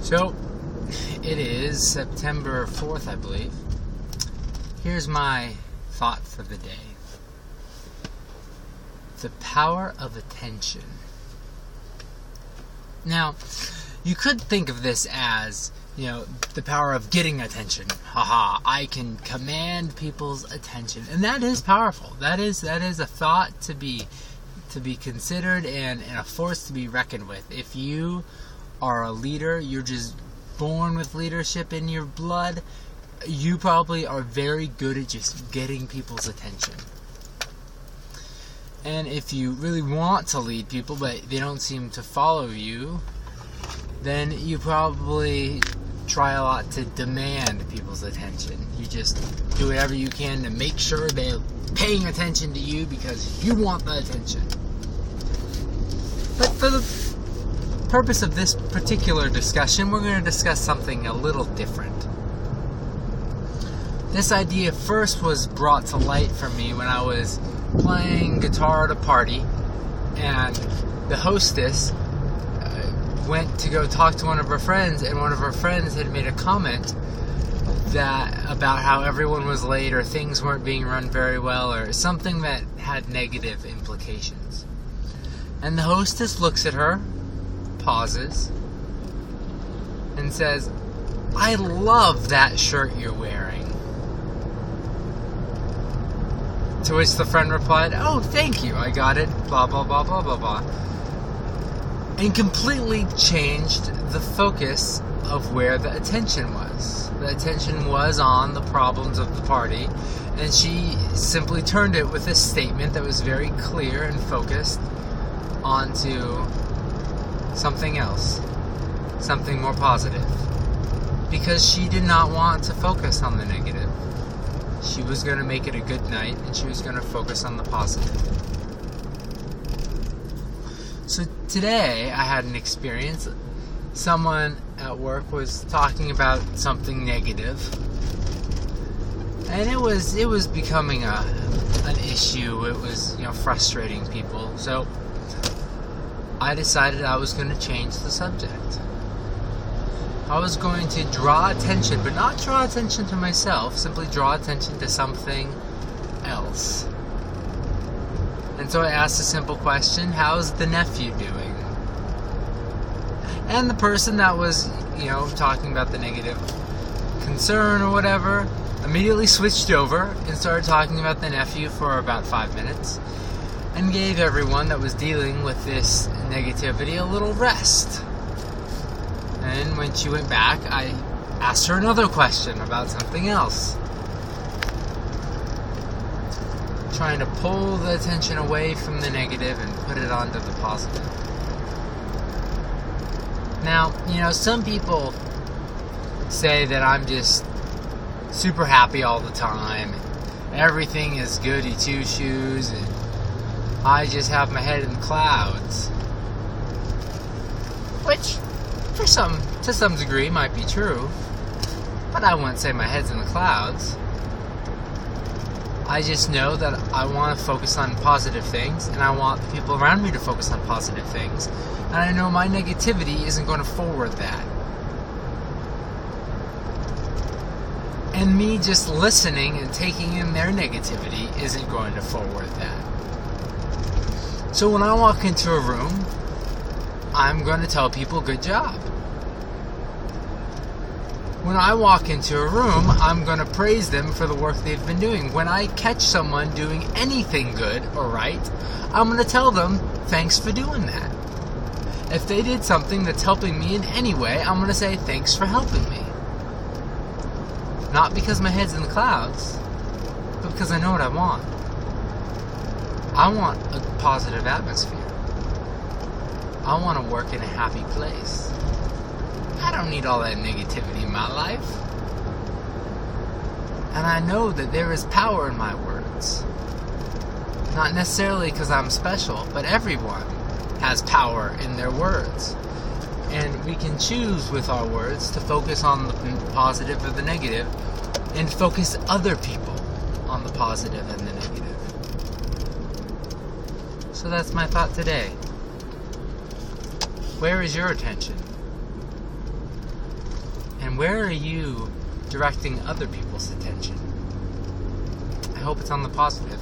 So, it is September 4th, I believe. Here's my thought for the day. The power of attention. Now, you could think of this as, the power of getting attention. Haha, I can command people's attention. And that is powerful. That is a thought to be considered and a force to be reckoned with. If you are a leader, you're just born with leadership in your blood, you probably are very good at just getting people's attention. And if you really want to lead people, but they don't seem to follow you, then you probably try a lot to demand people's attention. You just do whatever you can to make sure they're paying attention to you because you want the attention. But for the purpose of this particular discussion, we're going to discuss something a little different. This idea first was brought to light for me when I was playing guitar at a party, and the hostess went to go talk to one of her friends, and one of her friends had made a comment about how everyone was late or things weren't being run very well or something that had negative implications. And the hostess looks at her, pauses, and says, "I love that shirt you're wearing." To which the friend replied, "Oh, thank you, I got it, blah, blah, blah, blah, blah, blah." And completely changed the focus of where the attention was. The attention was on the problems of the party, and she simply turned it with a statement that was very clear and focused onto something else, something more positive. Because she did not want to focus on the negative. She was going to make it a good night, and she was going to focus on the positive. So today, I had an experience. Someone at work was talking about something negative, and it was becoming an issue. It was, frustrating people. So I decided I was going to change the subject. I was going to draw attention, but not draw attention to myself, simply draw attention to something else. And so I asked a simple question: how's the nephew doing? And the person that was, talking about the negative concern or whatever, immediately switched over and started talking about the nephew for about 5 minutes, and gave everyone that was dealing with this negativity a little rest. And when she went back, I asked her another question about something else, trying to pull the attention away from the negative and put it onto the positive. Now, some people say that I'm just super happy all the time, everything is goody two-shoes, and I just have my head in the clouds. Which, to some degree, might be true, but I wouldn't say my head's in the clouds. I just know that I want to focus on positive things, and I want the people around me to focus on positive things, and I know my negativity isn't going to forward that. And me just listening and taking in their negativity isn't going to forward that. So when I walk into a room, I'm going to tell people, good job. When I walk into a room, I'm going to praise them for the work they've been doing. When I catch someone doing anything good or right, I'm going to tell them, thanks for doing that. If they did something that's helping me in any way, I'm going to say, thanks for helping me. Not because my head's in the clouds, but because I know what I want. I want a positive atmosphere. I want to work in a happy place. I don't need all that negativity in my life. And I know that there is power in my words. Not necessarily because I'm special, but everyone has power in their words. And we can choose with our words to focus on the positive or the negative, and focus other people on the positive and the negative. So that's my thought today. Where is your attention? And where are you directing other people's attention? I hope it's on the positive.